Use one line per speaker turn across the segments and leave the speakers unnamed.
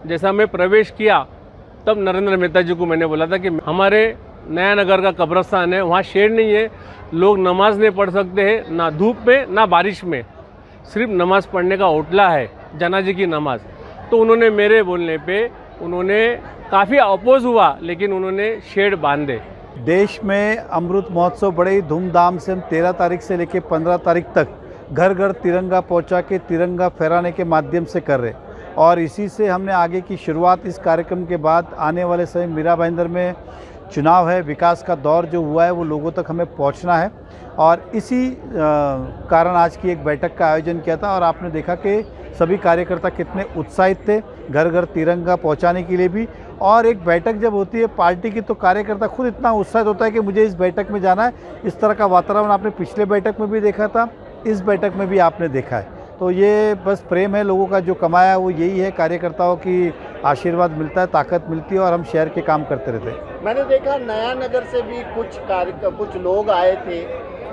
जैसा मैं प्रवेश किया तब नरेंद्र मेहता जी को मैंने बोला था कि हमारे नया नगर का कब्रस्तान है, वहाँ शेड नहीं है, लोग नमाज नहीं पढ़ सकते हैं, ना धूप में ना बारिश में, सिर्फ नमाज पढ़ने का ओटला है, जनाजे की नमाज। तो उन्होंने मेरे बोलने पे उन्होंने काफ़ी अपोज हुआ, लेकिन उन्होंने शेड बांधे।
देश में अमृत महोत्सव बड़े ही धूमधाम से हम 13 तारीख से लेकर 15 तारीख तक घर घर तिरंगा पहुंचा के तिरंगा फहराने के माध्यम से कर रहे, और इसी से हमने आगे की शुरुआत इस कार्यक्रम के बाद आने वाले समय मीरा भाईंदर में चुनाव है, विकास का दौर जो हुआ है वो लोगों तक हमें पहुंचना है, और इसी कारण आज की एक बैठक का आयोजन किया था। और आपने देखा कि सभी कार्यकर्ता कितने उत्साहित थे घर घर तिरंगा पहुंचाने के लिए भी। और एक बैठक जब होती है पार्टी की तो कार्यकर्ता खुद इतना उत्साहित होता है कि मुझे इस बैठक में जाना है। इस तरह का वातावरण आपने पिछले बैठक में भी देखा था, इस बैठक में भी आपने देखा है। तो ये बस प्रेम है लोगों का, जो कमाया वो यही है, कार्यकर्ताओं की आशीर्वाद मिलता है, ताकत मिलती है, और हम शहर के काम करते रहते हैं।
मैंने देखा नया नगर से भी कुछ लोग आए थे,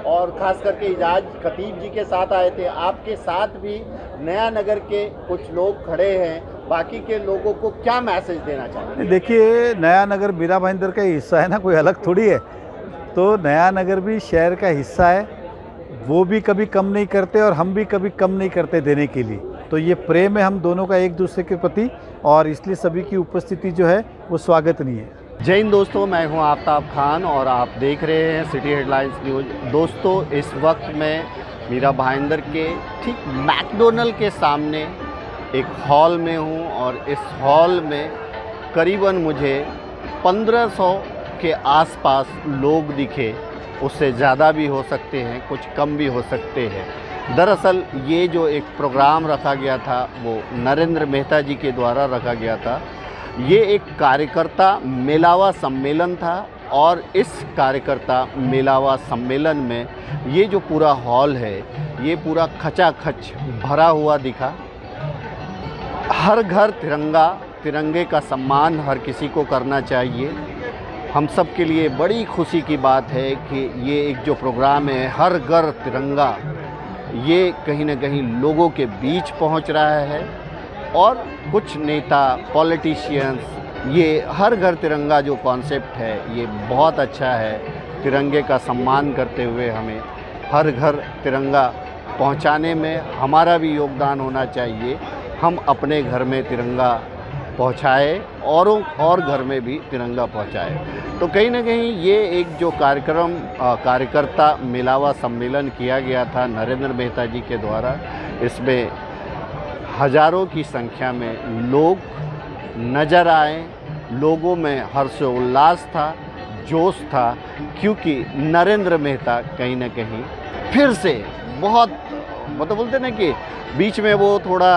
और खास करके इजाज खतीब जी के साथ आए थे। आपके साथ भी नया नगर के कुछ लोग खड़े हैं, बाकी के लोगों को क्या मैसेज देना चाहेंगे?
देखिए, नया नगर मीरा भाईंदर का हिस्सा है ना, कोई अलग थोड़ी है। तो नया नगर भी शहर का हिस्सा है, वो भी कभी कम नहीं करते और हम भी कभी कम नहीं करते देने के लिए। तो ये प्रेम है हम दोनों का एक दूसरे के प्रति, और इसलिए सभी की उपस्थिति जो है वो स्वागतनीय है।
जय हिंद दोस्तों, मैं हूं आफ्ताब खान और आप देख रहे हैं सिटी हेडलाइंस न्यूज़। दोस्तों, इस वक्त मैं मीरा भाईंदर के ठीक मैकडोनल्ड के सामने एक हॉल में हूं, और इस हॉल में करीबन मुझे 1500 के आसपास लोग दिखे। उससे ज़्यादा भी हो सकते हैं, कुछ कम भी हो सकते हैं। दरअसल ये जो एक प्रोग्राम रखा गया था वो नरेंद्र मेहता जी के द्वारा रखा गया था। ये एक कार्यकर्ता मेलावा सम्मेलन था, और इस कार्यकर्ता मेलावा सम्मेलन में ये जो पूरा हॉल है ये पूरा खचाखच भरा हुआ दिखा। हर घर तिरंगा, तिरंगे का सम्मान हर किसी को करना चाहिए। हम सब के लिए बड़ी खुशी की बात है कि ये एक जो प्रोग्राम है हर घर तिरंगा, ये कहीं ना कहीं लोगों के बीच पहुंच रहा है, और कुछ नेता, पॉलिटिशियंस, ये हर घर तिरंगा जो कॉन्सेप्ट है ये बहुत अच्छा है। तिरंगे का सम्मान करते हुए हमें हर घर तिरंगा पहुंचाने में हमारा भी योगदान होना चाहिए। हम अपने घर में तिरंगा पहुंचाए, औरों और घर में भी तिरंगा पहुंचाए। तो कहीं ना कहीं ये एक जो कार्यकर्ता मेलावा सम्मेलन किया गया था नरेंद्र मेहता जी के द्वारा, इसमें हज़ारों की संख्या में लोग नज़र आए। लोगों में हर्षोल्लास था, जोश था, क्योंकि नरेंद्र मेहता कहीं ना कहीं फिर से बहुत, मतलब बोलते ना कि बीच में वो थोड़ा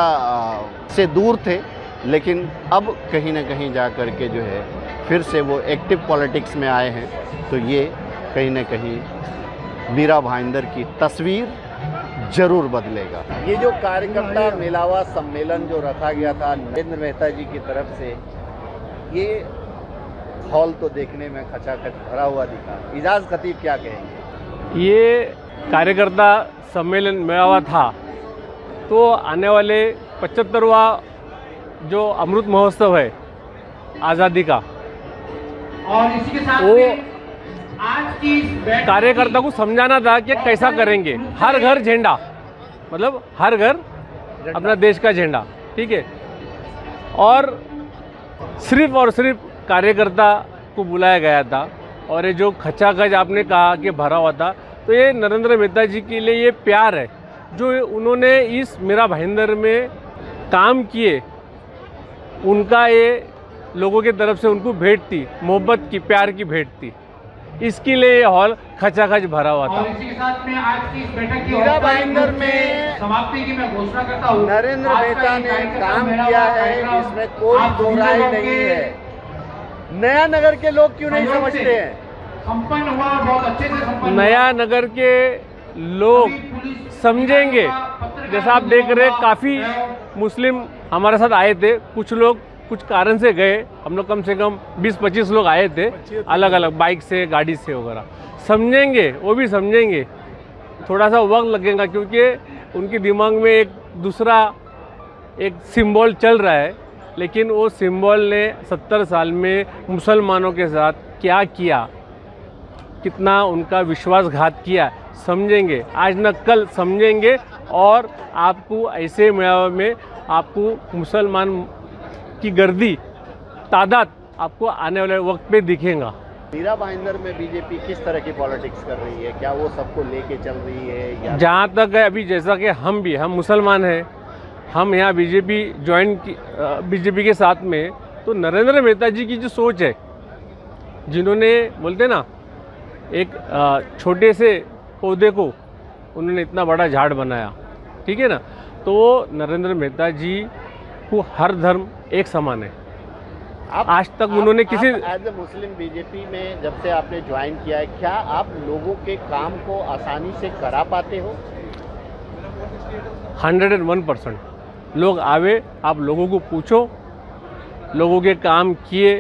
से दूर थे, लेकिन अब कहीं ना कहीं जा कर के जो है फिर से वो एक्टिव पॉलिटिक्स में आए हैं। तो ये कहीं ना कहीं मीरा भाईंदर की तस्वीर जरूर बदलेगा। ये जो कार्यकर्ता मेलावा सम्मेलन जो रखा गया था नरेंद्र मेहता जी की तरफ से, ये हॉल तो देखने में खचाखच भरा हुआ दिखा। इजाज खतीब क्या कहेंगे?
ये कार्यकर्ता सम्मेलन मेलावा था, तो आने वाले 75वां जो अमृत महोत्सव है आज़ादी का,
और इसी के साथ
वो
आज की
कार्यकर्ता को समझाना था कि कैसा करेंगे। हर घर झंडा, मतलब हर घर अपना देश का झंडा, ठीक है। और सिर्फ और सिर्फ कार्यकर्ता को बुलाया गया था, और ये जो खचाखच आपने कहा कि भरा हुआ था, तो ये नरेंद्र मेहता जी के लिए ये प्यार है जो उन्होंने इस मीरा भाईंदर में काम किए, उनका ये लोगों की तरफ से उनको भेंट थी, मोहब्बत की, प्यार की भेंट थी। इसके लिए ये हॉल खचाखच भरा हुआ था।
और इसी के साथ में आज की इस बैठक की
मीरा भाईंदर में
समाप्ति की मैं घोषणा करता हूँ।
नरेंद्र मेहता ने काम किया है, इसमें कोई दो राय नहीं है। नया नगर के लोग क्यों नहीं समझते हैं?
संपन्न हुआ, बहुत अच्छे से संपन्न।
नया नगर के लोग समझेंगे। जैसा आप देख रहे हैं, काफ़ी मुस्लिम हमारे साथ आए थे। कुछ लोग कुछ कारण से गए, हम लोग कम से कम 20-25 लोग आए थे, अलग अलग बाइक से, गाड़ी से वगैरह। समझेंगे, वो भी समझेंगे। थोड़ा सा वक्त लगेगा, क्योंकि उनके दिमाग में एक दूसरा एक सिंबल चल रहा है, लेकिन वो सिंबल ने 70 साल में मुसलमानों के साथ क्या किया, कितना उनका विश्वासघात किया, समझेंगे। आज न कल समझेंगे और आपको ऐसे मेळावे में आपको मुसलमान की गर्दी तादाद आपको आने वाले वक्त पे दिखेगा।
मीरा भाईंदर में बीजेपी किस तरह की पॉलिटिक्स कर रही है? क्या वो सबको लेके चल रही है या
जहाँ तक है अभी, जैसा कि हम मुसलमान हैं, हम यहाँ बीजेपी ज्वाइन की बीजेपी के साथ में, तो नरेंद्र मेहता जी की जो सोच है, जिन्होंने बोलते ना एक छोटे से पौधे को उन्होंने इतना बड़ा झाड़ बनाया, ठीक है ना, तो नरेंद्र मेहता जी को हर धर्म एक समान है। आज तक उन्होंने किसी
एज ए मुस्लिम बीजेपी में जब से आपने ज्वाइन किया है, क्या आप लोगों के काम को आसानी से करा पाते हो?
101% लोग आवे, आप लोगों को पूछो, लोगों के काम किए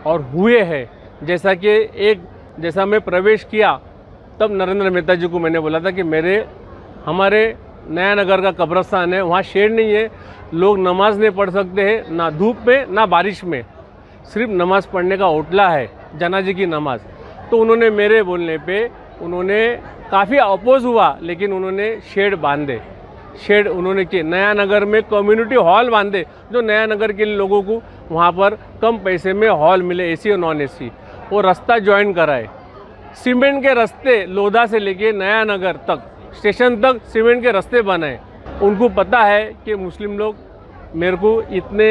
और हुए हैं। जैसा मैं प्रवेश किया तब नरेंद्र मेहता जी को मैंने बोला था कि हमारे नया नगर का कब्रस्तान है, वहाँ शेड नहीं है, लोग नमाज नहीं पढ़ सकते हैं, ना धूप में ना बारिश में, सिर्फ नमाज पढ़ने का ओटला है, जनाजे की नमाज। तो उन्होंने मेरे बोलने पे उन्होंने काफ़ी अपोज हुआ, लेकिन उन्होंने शेड बांधे, शेड उन्होंने किए। नया नगर में कम्युनिटी हॉल बांधे, जो नया नगर के लोगों को वहाँ पर कम पैसे में हॉल मिले, एसी और नॉन एसी। वो रास्ता ज्वाइन कराए, सीमेंट के रास्ते लोधा से लेके नया नगर तक, स्टेशन तक सीमेंट के रास्ते बनाए। उनको पता है कि मुस्लिम लोग मेरे को इतने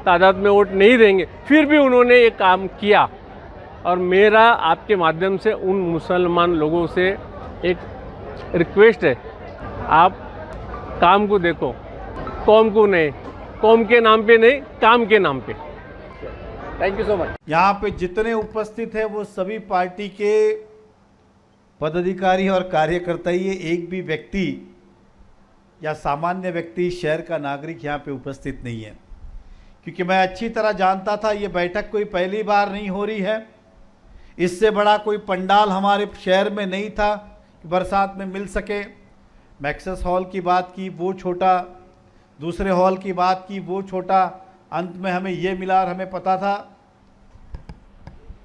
तादाद में वोट नहीं देंगे, फिर भी उन्होंने ये काम किया। और मेरा आपके माध्यम से उन मुसलमान लोगों से एक रिक्वेस्ट है, आप काम को देखो, कौम को नहीं, कौम के नाम पे नहीं, काम के नाम पे।
Thank you so much.
यहाँ पे जितने उपस्थित हैं वो सभी पार्टी के पदाधिकारी और कार्यकर्ता ही है। एक भी व्यक्ति या सामान्य व्यक्ति, शहर का नागरिक यहाँ पे उपस्थित नहीं है, क्योंकि मैं अच्छी तरह जानता था ये बैठक कोई पहली बार नहीं हो रही है। इससे बड़ा कोई पंडाल हमारे शहर में नहीं था कि बरसात में मिल सके। मैक्सेस हॉल की बात की, वो छोटा, दूसरे हॉल की बात की, वो छोटा, अंत में हमें ये मिला और हमें पता था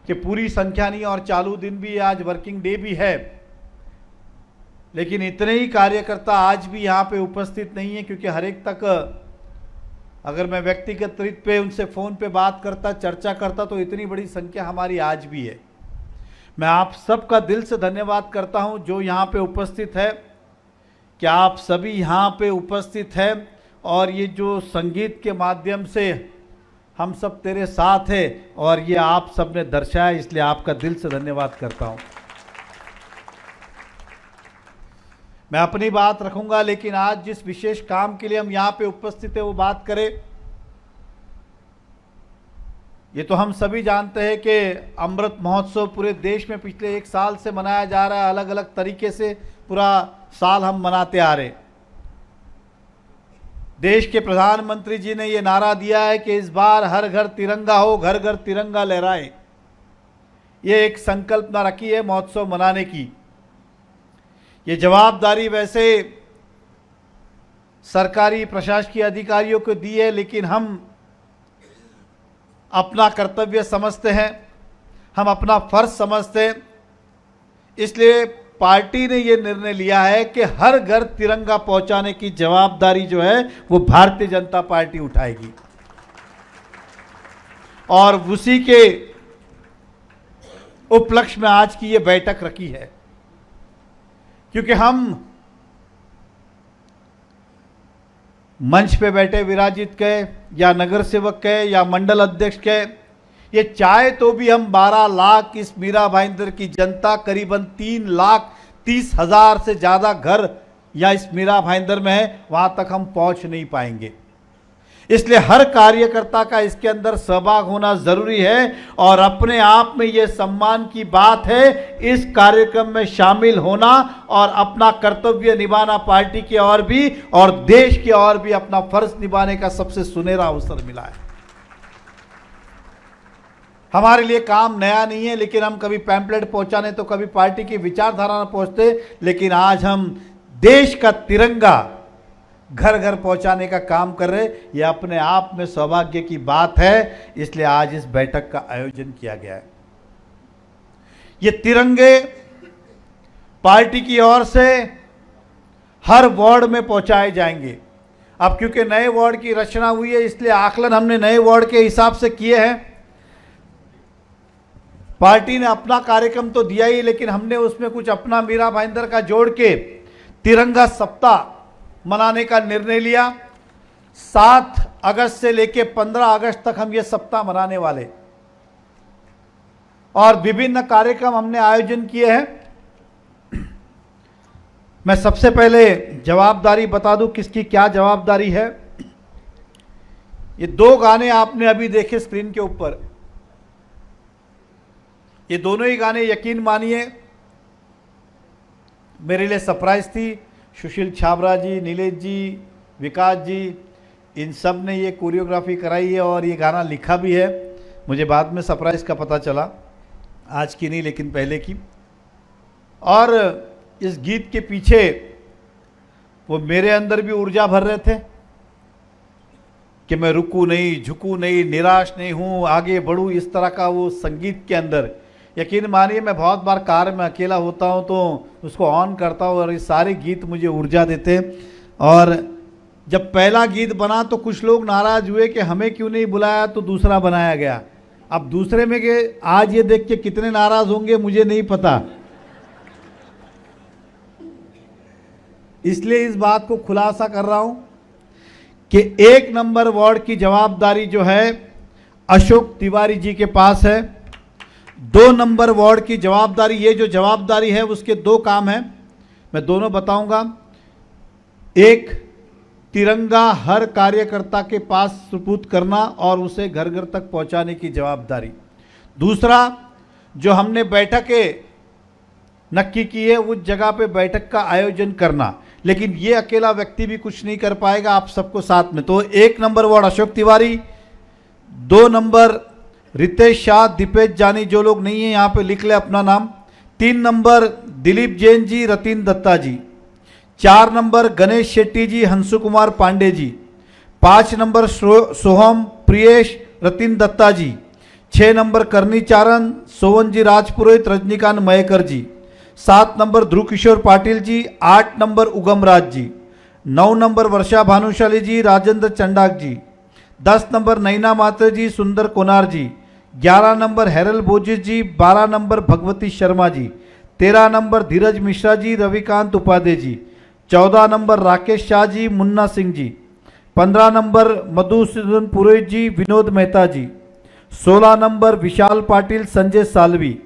कि पूरी संख्या नहीं, और चालू दिन भी, आज वर्किंग डे भी है, लेकिन इतने ही कार्यकर्ता आज भी यहाँ पे उपस्थित नहीं है। क्योंकि हर एक तक अगर मैं व्यक्तिगत रीत पे उनसे फ़ोन पे बात करता, चर्चा करता, तो इतनी बड़ी संख्या हमारी आज भी है। मैं आप सबका दिल से धन्यवाद करता हूँ जो यहाँ पे उपस्थित है, कि आप सभी यहाँ पे उपस्थित हैं और ये जो संगीत के माध्यम से हम सब तेरे साथ हैं और ये आप सब ने दर्शाया, इसलिए आपका दिल से धन्यवाद करता हूँ। मैं अपनी बात रखूंगा, लेकिन आज जिस विशेष काम के लिए हम यहाँ पे उपस्थित हैं वो बात करें। ये तो हम सभी जानते हैं कि अमृत महोत्सव पूरे देश में पिछले 1 साल से मनाया जा रहा है। अलग अलग तरीके से पूरा साल हम मनाते आ रहे। देश के प्रधानमंत्री जी ने ये नारा दिया है कि इस बार हर घर तिरंगा हो, घर घर तिरंगा लहराए। ये एक संकल्पना रखी है महोत्सव मनाने की। ये जवाबदारी वैसे सरकारी प्रशासकीय अधिकारियों को दी है, लेकिन हम अपना कर्तव्य समझते हैं, हम अपना फर्ज समझते हैं। इसलिए पार्टी ने ये निर्णय लिया है कि हर घर तिरंगा पहुंचाने की जवाबदारी जो है वो भारतीय जनता पार्टी उठाएगी, और उसी के उपलक्ष्य में आज की ये बैठक रखी है। क्योंकि हम मंच पे बैठे विराजित कहे या नगर सेवक कहे या मंडल अध्यक्ष कहे, ये चाहे तो भी हम 12 लाख इस मीरा भाईंदर की जनता, करीबन 3,30,000 से ज़्यादा घर या इस मीरा भाईंदर में है, वहाँ तक हम पहुँच नहीं पाएंगे। इसलिए हर कार्यकर्ता का इसके अंदर सहभाग होना ज़रूरी है, और अपने आप में ये सम्मान की बात है इस कार्यक्रम में शामिल होना और अपना कर्तव्य निभाना, पार्टी की और भी और देश की और भी अपना फर्ज निभाने का सबसे सुनहरा अवसर मिला है। हमारे लिए काम नया नहीं है, लेकिन हम कभी पैम्पलेट पहुंचाने तो कभी पार्टी की विचारधारा न पहुंचते, लेकिन आज हम देश का तिरंगा घर घर पहुंचाने का काम कर रहे। यह अपने आप में सौभाग्य की बात है, इसलिए आज इस बैठक का आयोजन किया गया है। ये तिरंगे पार्टी की ओर से हर वार्ड में पहुंचाए जाएंगे। अब क्योंकि नए वार्ड की रचना हुई है, इसलिए आकलन हमने नए वार्ड के हिसाब से किए हैं। पार्टी ने अपना कार्यक्रम तो दिया ही, लेकिन हमने उसमें कुछ अपना मीरा भाईंदर का जोड़ के तिरंगा सप्ताह मनाने का निर्णय लिया। 7 अगस्त से लेकर 15 अगस्त तक हम ये सप्ताह मनाने वाले, और विभिन्न कार्यक्रम हमने आयोजन किए हैं। मैं सबसे पहले जवाबदारी बता दूं किसकी क्या जवाबदारी है। ये 2 गाने आपने अभी देखे स्क्रीन के ऊपर, ये दोनों ही गाने यकीन मानिए मेरे लिए सरप्राइज थी। सुशील छाबरा जी, नीलेश जी, विकास जी, इन सब ने ये कोरियोग्राफी कराई है और ये गाना लिखा भी है। मुझे बाद में सरप्राइज का पता चला, आज की नहीं लेकिन पहले की। और इस गीत के पीछे वो मेरे अंदर भी ऊर्जा भर रहे थे कि मैं रुकूं नहीं, झुकूं नहीं, निराश नहीं हूं, आगे बढ़ूं, इस तरह का वो संगीत के अंदर। यकीन मानिए मैं बहुत बार कार में अकेला होता हूं तो उसको ऑन करता हूं और ये सारे गीत मुझे ऊर्जा देते। और जब पहला गीत बना तो कुछ लोग नाराज हुए कि हमें क्यों नहीं बुलाया, तो दूसरा बनाया गया। अब दूसरे में के आज ये देख के कितने नाराज होंगे मुझे नहीं पता, इसलिए इस बात को खुलासा कर रहा हूं कि 1 नंबर वार्ड की जवाबदारी जो है अशोक तिवारी जी के पास है। 2 नंबर वार्ड की जवाबदारी, ये जो जवाबदारी है उसके 2 काम हैं, मैं दोनों बताऊंगा। एक, तिरंगा हर कार्यकर्ता के पास सुपुर्द करना और उसे घर घर तक पहुंचाने की जवाबदारी। दूसरा, जो हमने बैठकें नक्की की है उस जगह पे बैठक का आयोजन करना, लेकिन ये अकेला व्यक्ति भी कुछ नहीं कर पाएगा, आप सबको साथ में। तो 1 number ward Ashok Tiwari, 2 number Ritesh Shah, Dipesh Jani, जो लोग नहीं है यहाँ पे लिख ले अपना नाम। 3 नंबर दिलीप जैन जी, रतिन दत्ता जी। 4 नंबर गणेश शेट्टी जी, हंसु कुमार पांडे जी। 5 नंबर सोहम प्रियेश, रतिन दत्ता जी। 6 नंबर करनी चारण, सोवन जी राजपुरोहित, रजनीकांत मयेकर जी। 7 नंबर ध्रुव किशोर पाटिल जी। 8 नंबर उगम राज जी। 9 नंबर वर्षा भानुशाली जी, राजेंद्र चंडाक जी। 10 नंबर नैना मात्रे जी, सुंदर कोनार जी। 11 नंबर हैरल बोजिस जी। 12 नंबर भगवती शर्मा जी। 13 नंबर धीरज मिश्रा जी, रविकांत उपाध्याय जी। 14 नंबर राकेश शाह जी, मुन्ना सिंह जी। 15 नंबर मधुसूदन पुरोहित जी, विनोद मेहता जी। 16 नंबर विशाल पाटिल, संजय सालवी।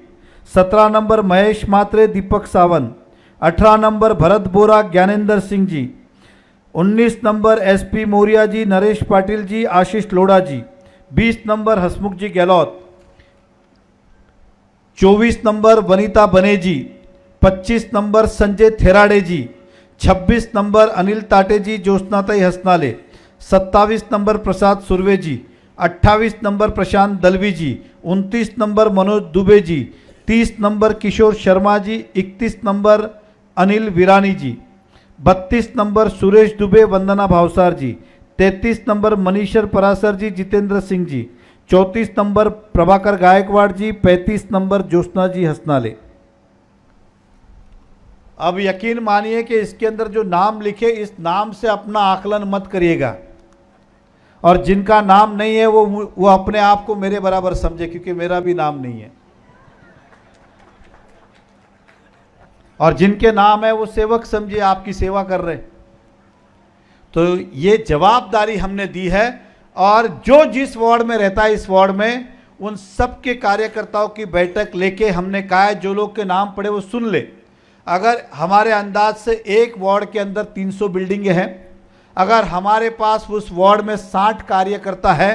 17 नंबर महेश मात्रे, दीपक सावंत। 18 नंबर भरत बोरा, ज्ञानेंद्र सिंह जी। 19 नंबर एसपी मौर्या जी, नरेश पाटिल जी, आशीष लोढ़ा जी। 20 नंबर हसमुख जी गहलोत। 24 नंबर वनीता बने जी। 25 नंबर संजय थेराड़े जी। 26 नंबर अनिल ताटे जी, ज्योत्सनाताई हसनाले। 27 नंबर प्रसाद सुरवे जी। 28 नंबर प्रशांत दलवी जी। 29 number Manoj Dubey ji. 30 number Kishore Sharma ji. 31 number Anil Virani जी। 32 नंबर सुरेश दुबे, वंदना भावसार जी। 33 नंबर मनीषर परासर जी, जितेंद्र सिंह जी। 34 नंबर प्रभाकर गायकवाड़ जी। 35 नंबर ज्योत्सना जी हसनाले। अब यकीन मानिए कि इसके अंदर जो नाम लिखे, इस नाम से अपना आकलन मत करिएगा, और जिनका नाम नहीं है वो अपने आप को मेरे बराबर समझे, क्योंकि मेरा भी नाम नहीं है। और जिनके नाम है वो सेवक समझिए, आपकी सेवा कर रहे। तो ये जवाबदारी हमने दी है, और जो जिस वार्ड में रहता है इस वार्ड में उन सब के कार्यकर्ताओं की बैठक लेके हमने कहा है जो लोग के नाम पड़े वो सुन ले। अगर हमारे अंदाज से एक वार्ड के अंदर 300 बिल्डिंगें हैं, अगर हमारे पास उस वार्ड में 60 कार्यकर्ता है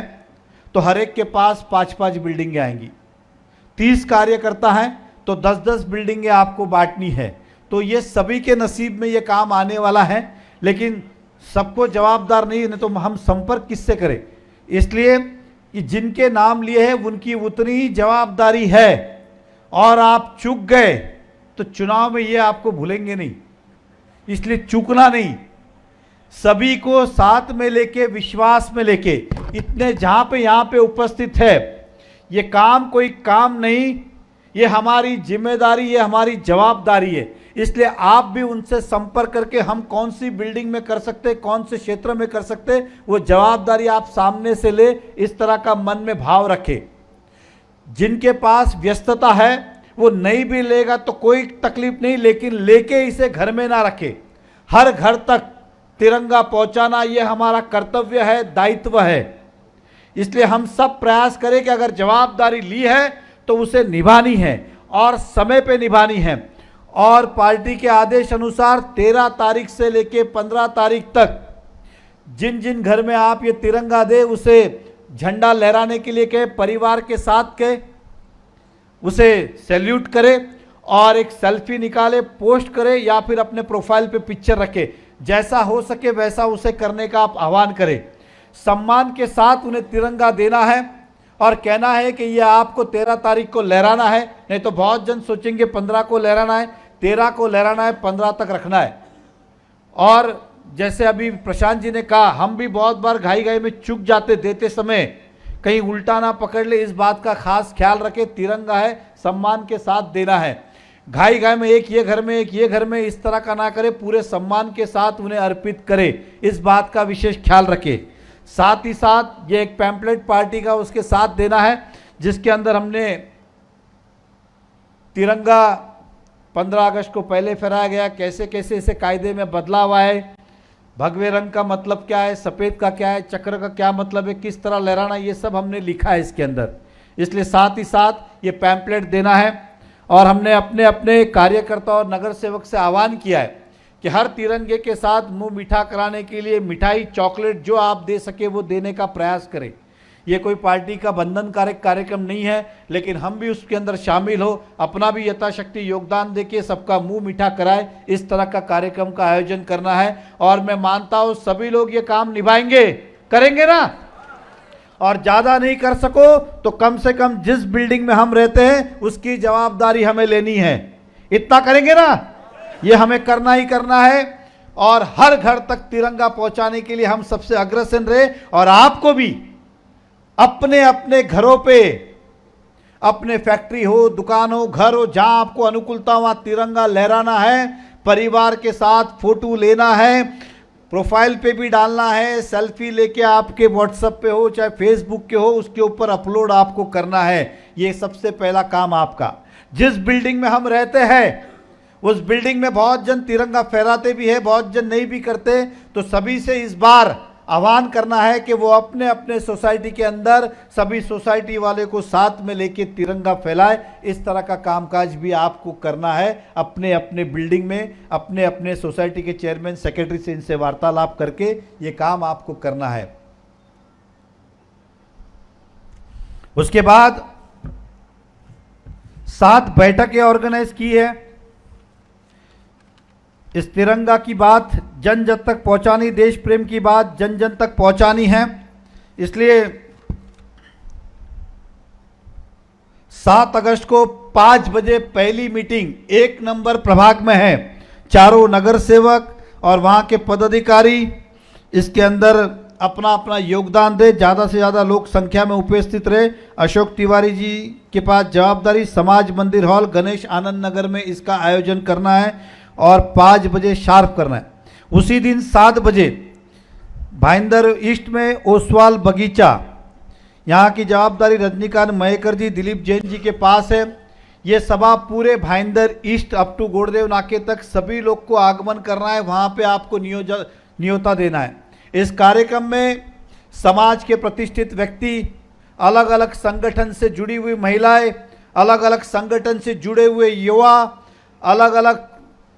तो हर एक के पास 5-5 बिल्डिंगें आएंगी। 30 कार्यकर्ता हैं तो 10-10 बिल्डिंगें आपको बांटनी है। तो ये सभी के नसीब में ये काम आने वाला है, लेकिन सबको जवाबदार नहीं तो हम संपर्क किससे करें। इसलिए जिनके नाम लिए हैं उनकी उतनी ही जवाबदारी है, और आप चूक गए तो चुनाव में ये आपको भूलेंगे नहीं, इसलिए चूकना नहीं। सभी को साथ में लेके, विश्वास में लेके, इतने जहां पे यहाँ पे उपस्थित है, ये काम कोई काम नहीं, ये हमारी जिम्मेदारी, ये हमारी जवाबदारी है। इसलिए आप भी उनसे संपर्क करके हम कौन सी बिल्डिंग में कर सकते, कौन से क्षेत्र में कर सकते, वो जवाबदारी आप सामने से ले, इस तरह का मन में भाव रखे। जिनके पास व्यस्तता है वो नहीं भी लेगा तो कोई तकलीफ नहीं, लेकिन लेके इसे घर में ना रखे। हर घर तक तिरंगा पहुंचाना ये हमारा कर्तव्य है, दायित्व है। इसलिए हम सब प्रयास करें कि अगर जवाबदारी ली है तो उसे निभानी है और समय पे निभानी है। और पार्टी के आदेश अनुसार 13 तारीख से लेके 15 तारीख तक जिन जिन घर में आप ये तिरंगा दे, उसे झंडा लहराने के लिए कहे, परिवार के साथ कहे, उसे सैल्यूट करे और एक सेल्फी निकाले, पोस्ट करे या फिर अपने प्रोफाइल पे पिक्चर रखे। जैसा हो सके वैसा उसे करने का आप आह्वान करें। सम्मान के साथ उन्हें तिरंगा देना है और कहना है कि यह आपको 13 तारीख को लहराना है। नहीं तो बहुत जन सोचेंगे 15 को लहराना है, 13 को लहराना है, 15 तक रखना है। और जैसे अभी प्रशांत जी ने कहा, हम भी बहुत बार घाई घाई में चूक जाते, देते समय कहीं उल्टा ना पकड़ ले, इस बात का खास ख्याल रखे। तिरंगा है, सम्मान के साथ देना है। घाई घाई में एक ये घर में, एक ये घर में, इस तरह का ना करे, पूरे सम्मान के साथ उन्हें अर्पित करे, इस बात का विशेष ख्याल रखे। साथ ही साथ ये एक पैम्पलेट पार्टी का उसके साथ देना है, जिसके अंदर हमने तिरंगा 15 अगस्त को पहले फहराया गया, कैसे कैसे इसे कायदे में बदलाव आए, भगवे रंग का मतलब क्या है, सफ़ेद का क्या है, चक्र का क्या मतलब है, किस तरह लहराना, ये सब हमने लिखा है इसके अंदर। इसलिए साथ ही साथ ये पैम्पलेट देना है। और हमने अपने अपने कार्यकर्ता और नगर सेवक से आह्वान किया है कि हर तिरंगे के साथ मुंह मीठा कराने के लिए मिठाई, चॉकलेट जो आप दे सके वो देने का प्रयास करें। ये कोई पार्टी का बंधनकारक कार्यक्रम नहीं है, लेकिन हम भी उसके अंदर शामिल हो, अपना भी यथाशक्ति योगदान देके सबका मुंह मीठा कराए, इस तरह का कार्यक्रम का आयोजन करना है। और मैं मानता हूँ सभी लोग ये काम निभाएंगे, करेंगे ना। और ज़्यादा नहीं कर सको तो कम से कम जिस बिल्डिंग में हम रहते हैं उसकी जवाबदारी हमें लेनी है, इतना करेंगे ना। ये हमें करना ही करना है और हर घर तक तिरंगा पहुंचाने के लिए हम सबसे अग्रसर रहे। और आपको भी अपने अपने घरों पे, अपने फैक्ट्री हो, दुकान हो, घर हो, जहां आपको अनुकूलता वहां तिरंगा लहराना है, परिवार के साथ फोटो लेना है, प्रोफाइल पे भी डालना है, सेल्फी लेके आपके व्हाट्सएप पे हो चाहे फेसबुक के हो, उसके ऊपर अपलोड आपको करना है। ये सबसे पहला काम आपका। जिस बिल्डिंग में हम रहते हैं उस बिल्डिंग में बहुत जन तिरंगा फहराते भी है, बहुत जन नहीं भी करते, तो सभी से इस बार आह्वान करना है कि वो अपने अपने सोसाइटी के अंदर सभी सोसाइटी वाले को साथ में लेके तिरंगा फैलाए। इस तरह का कामकाज भी आपको करना है अपने अपने बिल्डिंग में, अपने अपने सोसाइटी के चेयरमैन, सेक्रेटरी से इनसे वार्तालाप करके ये काम आपको करना है। उसके बाद 7 बैठकें ऑर्गेनाइज की है। इस तिरंगा की बात जन जन तक पहुंचानी, देश प्रेम की बात जन जन तक पहुंचानी है। इसलिए 7 अगस्त को 5 बजे पहली मीटिंग 1 नंबर प्रभाग में है। चारों नगर सेवक और वहां के पदाधिकारी इसके अंदर अपना अपना योगदान दे, ज़्यादा से ज़्यादा लोग संख्या में उपस्थित रहे। अशोक तिवारी जी के पास जवाबदारी, समाज मंदिर हॉल, गणेश आनंद नगर में इसका आयोजन करना है और 5 बजे शार्प करना है। उसी दिन 7 बजे भाईंदर ईस्ट में ओसवाल बगीचा, यहाँ की जवाबदारी रजनीकांत मयेकर जी, दिलीप जैन जी के पास है। ये सभा पूरे भाईंदर ईस्ट अप टू गोड़देव नाके तक सभी लोग को आगमन करना है, वहाँ पे आपको न्योता देना है। इस कार्यक्रम में समाज के प्रतिष्ठित व्यक्ति, अलग अलग संगठन से जुड़ी हुई महिलाएं, अलग अलग संगठन से जुड़े हुए युवा, अलग अलग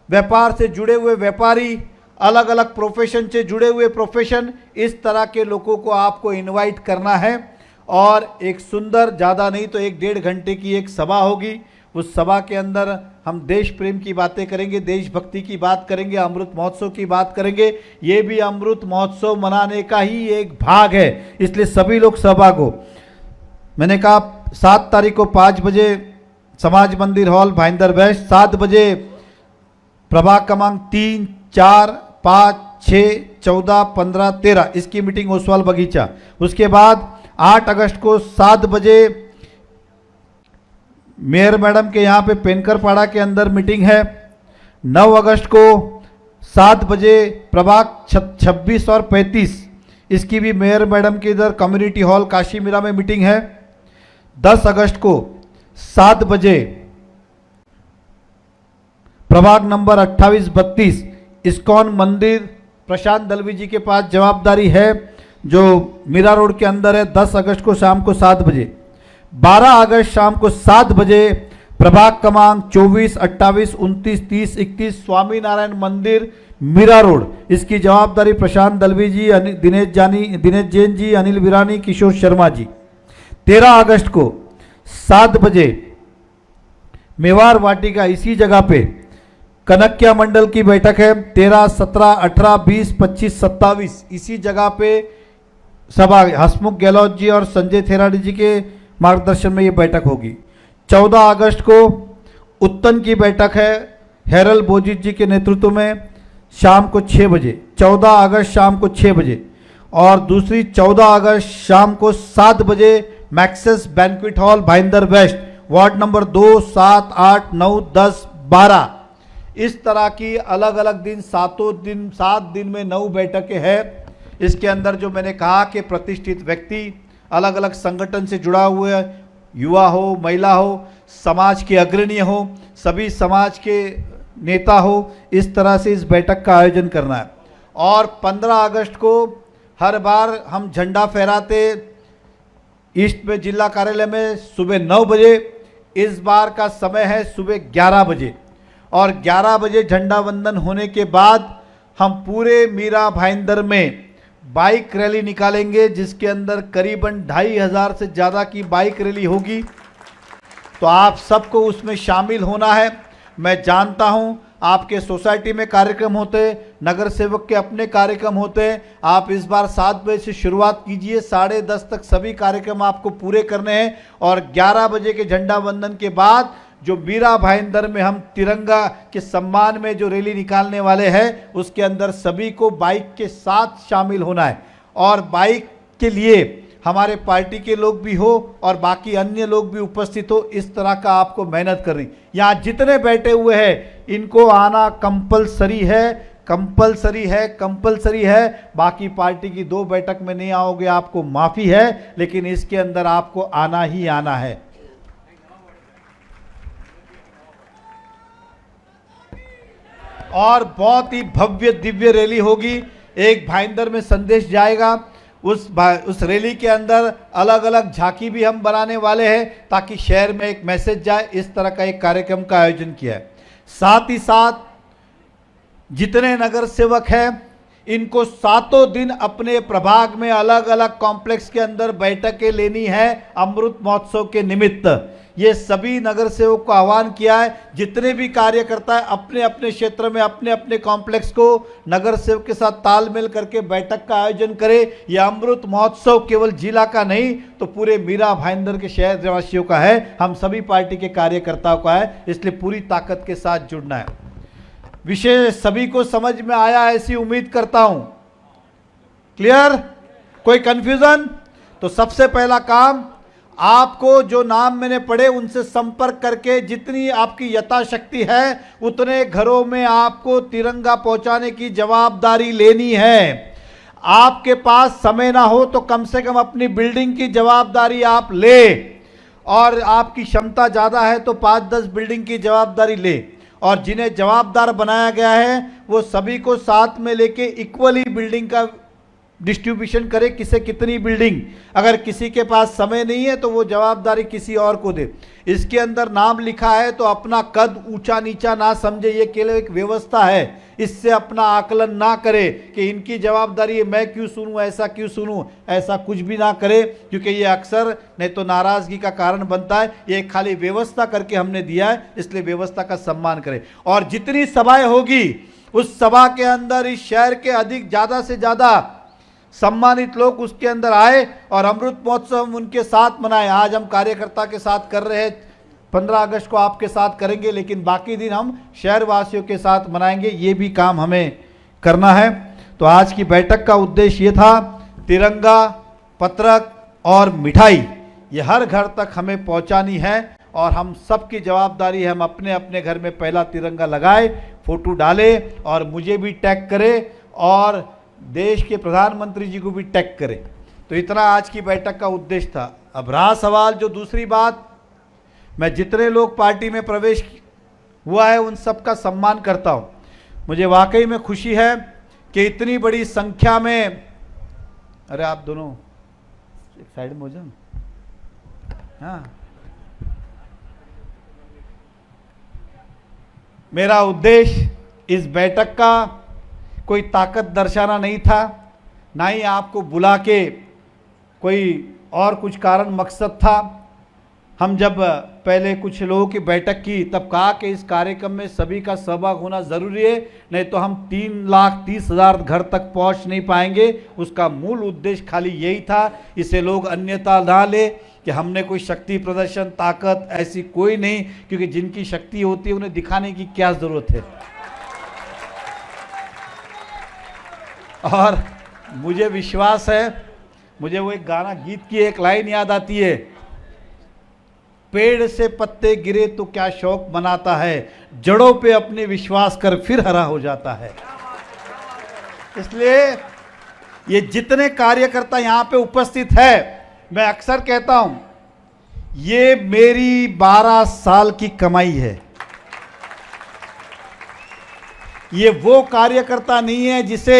व्यापार से जुड़े हुए व्यापारी, अलग अलग प्रोफेशन से जुड़े हुए प्रोफेशन, इस तरह के लोगों को आपको इनवाइट करना है। और एक सुंदर, ज़्यादा नहीं तो 1-1.5 घंटे की एक सभा होगी। उस सभा के अंदर हम देश प्रेम की बातें करेंगे, देशभक्ति की बात करेंगे, अमृत महोत्सव की बात करेंगे। ये भी अमृत महोत्सव मनाने का ही एक भाग है, इसलिए सभी लोग सभा को, मैंने कहा 7 तारीख को 5 बजे समाज मंदिर हॉल भाईंदर वेस्ट, 7 बजे प्रभाग क्रमांक 3, 4, 5, 6, 14, 15, 13 इसकी मीटिंग ओसवाल बगीचा। उसके बाद 8 अगस्त को 7 बजे मेयर मैडम के यहाँ पे पेनकर पाड़ा के अंदर मीटिंग है। 9 अगस्त को 7 बजे प्रभाग 26 और 35 इसकी भी मेयर मैडम के इधर कम्युनिटी हॉल काशीमीरा में मीटिंग है। 10 अगस्त को 7 बजे प्रभाग नंबर 28, 32 इस्कॉन मंदिर प्रशांत दलवी जी के पास जवाबदारी है जो मीरा रोड के अंदर है। 10 अगस्त को शाम को 7 बजे। 12 अगस्त शाम को 7 बजे प्रभाग क्रमांक 24, 28, 29, 30, 31 स्वामी नारायण मंदिर मीरा रोड इसकी जवाबदारी प्रशांत दलवी जी, दिनेश जैन जी, अनिल विरानी, किशोर शर्मा जी। 13 अगस्त को 7 बजे मेवाड़ वाटिका इसी जगह पे कनक्या मंडल की बैठक है। 13, 17, 18, 20, 25, 27 इसी जगह पे सभा हसमुख गहलोत जी और संजय थेराडी जी के मार्गदर्शन में ये बैठक होगी। 14 अगस्त को उत्तन की बैठक है हैरल बोजित जी के नेतृत्व में शाम को 6 बजे। 14 अगस्त शाम को 6 बजे और दूसरी 14 अगस्त शाम को 7 बजे Maxus banquet hall Bhayandar west ward number 2, 7, 8, 9, 10, 12 इस तरह की अलग अलग दिन 7 दिन में 9 बैठकें हैं। इसके अंदर जो मैंने कहा कि प्रतिष्ठित व्यक्ति अलग अलग संगठन से जुड़ा हुआ है, युवा हो, महिला हो, समाज के अग्रणी हो, सभी समाज के नेता हो, इस तरह से इस बैठक का आयोजन करना है। और 15 अगस्त को हर बार हम झंडा फहराते ईस्ट में जिला कार्यालय में सुबह 9 बजे। इस बार का समय है सुबह 11 बजे और 11 बजे झंडा वंदन होने के बाद हम पूरे मीरा भाईंदर में बाइक रैली निकालेंगे जिसके अंदर करीबन 2500 से ज़्यादा की बाइक रैली होगी। तो आप सबको उसमें शामिल होना है। मैं जानता हूं आपके सोसाइटी में कार्यक्रम होते हैं, नगर सेवक के अपने कार्यक्रम होते हैं। आप इस बार 7 बजे से शुरुआत कीजिए, 10:30 तक सभी कार्यक्रम आपको पूरे करने हैं और 11 बजे के झंडा वंदन के बाद जो मीरा भाईंदर में हम तिरंगा के सम्मान में जो रैली निकालने वाले हैं उसके अंदर सभी को बाइक के साथ शामिल होना है। और बाइक के लिए हमारे पार्टी के लोग भी हो और बाकी अन्य लोग भी उपस्थित हो, इस तरह का आपको मेहनत करनी। यहाँ जितने बैठे हुए हैं इनको आना कंपलसरी है, कंपलसरी है, कंपलसरी है। बाकी पार्टी की 2 बैठक में नहीं आओगे आपको माफ़ी है, लेकिन इसके अंदर आपको आना ही आना है। और बहुत ही भव्य दिव्य रैली होगी। एक भाईंदर में संदेश जाएगा, उस रैली के अंदर अलग अलग झांकी भी हम बनाने वाले हैं ताकि शहर में एक मैसेज जाए। इस तरह का एक कार्यक्रम का आयोजन किया है। साथ ही साथ जितने नगर सेवक हैं इनको 7 दिन अपने प्रभाग में अलग अलग कॉम्प्लेक्स के अंदर बैठकें लेनी है अमृत महोत्सव के निमित्त। ये सभी नगर सेवक को आह्वान किया है, जितने भी कार्यकर्ता है अपने अपने क्षेत्र में अपने अपने कॉम्प्लेक्स को नगर सेवक के साथ तालमेल करके बैठक का आयोजन करे। यह अमृत महोत्सव केवल जिला का नहीं तो पूरे मीरा भाईंदर के शहर निवासियों का है, हम सभी पार्टी के कार्यकर्ताओं का है, इसलिए पूरी ताकत के साथ जुड़ना है। विषय सभी को समझ में आया ऐसी उम्मीद करता हूं। क्लियर? कोई कंफ्यूजन? तो सबसे पहला काम, आपको जो नाम मैंने पढ़े उनसे संपर्क करके जितनी आपकी यथाशक्ति है उतने घरों में आपको तिरंगा पहुंचाने की जवाबदारी लेनी है। आपके पास समय ना हो तो कम से कम अपनी बिल्डिंग की जवाबदारी आप ले, और आपकी क्षमता ज़्यादा है तो 5-10 बिल्डिंग की जवाबदारी ले, और जिन्हें जवाबदार बनाया गया है वो सभी को साथ में लेके इक्वली बिल्डिंग का डिस्ट्रीब्यूशन करे, किसे कितनी बिल्डिंग। अगर किसी के पास समय नहीं है तो वो जवाबदारी किसी और को दे। इसके अंदर नाम लिखा है तो अपना कद ऊंचा नीचा ना समझे, ये केवल एक व्यवस्था है। इससे अपना आकलन ना करे कि इनकी जवाबदारी है मैं क्यों सुनूं, ऐसा क्यों सुनूं, ऐसा कुछ भी ना करे, क्योंकि ये अक्सर नहीं तो नाराजगी का कारण बनता है। ये खाली व्यवस्था करके हमने दिया है, इसलिए व्यवस्था का सम्मान करें। और जितनी सभाएं होगी उस सभा के अंदर इस शहर के अधिक ज़्यादा से ज़्यादा सम्मानित लोग उसके अंदर आए और अमृत महोत्सव हम उनके साथ मनाएं। आज हम कार्यकर्ता के साथ कर रहे हैं, 15 अगस्त को आपके साथ करेंगे, लेकिन बाकी दिन हम शहरवासियों के साथ मनाएंगे। ये भी काम हमें करना है। तो तो आज की बैठक का उद्देश्य ये था, तिरंगा, पत्रक और मिठाई ये हर घर तक हमें पहुंचानी है और हम सबकी जवाबदारी है, हम अपने अपने घर में पहला तिरंगा लगाए, फोटो डाले और मुझे भी टैग करे और देश के प्रधानमंत्री जी को भी टैग करे। तो इतना आज की बैठक का उद्देश्य था। अब रहा सवाल जो दूसरी बात, मैं जितने लोग पार्टी में प्रवेश हुआ है उन सबका सम्मान करता हूं। मुझे वाकई में खुशी है कि इतनी बड़ी संख्या में, अरे आप दोनों एक साइड में हो जाओ। हाँ, मेरा उद्देश्य इस बैठक का कोई ताकत दर्शाना नहीं था, ना ही आपको बुला के कोई और कुछ कारण मकसद था। हम जब पहले कुछ लोगों की बैठक की तब कहा कि इस कार्यक्रम में सभी का सहभाग होना ज़रूरी है, नहीं तो हम 3,30,000 घर तक पहुंच नहीं पाएंगे। उसका मूल उद्देश्य खाली यही था। इसे लोग अन्यथा ना ले कि हमने कोई शक्ति प्रदर्शन, ताकत ऐसी कोई नहीं, क्योंकि जिनकी शक्ति होती है उन्हें दिखाने की क्या ज़रूरत है। और मुझे विश्वास है, मुझे वो एक गाना, गीत की एक लाइन याद आती है, पेड़ से पत्ते गिरे तो क्या शौक मनाता है, जड़ों पे अपने विश्वास कर फिर हरा हो जाता है। इसलिए ये जितने कार्यकर्ता यहाँ पे उपस्थित है, मैं अक्सर कहता हूं, ये मेरी 12 साल की कमाई है। ये वो कार्यकर्ता नहीं है जिसे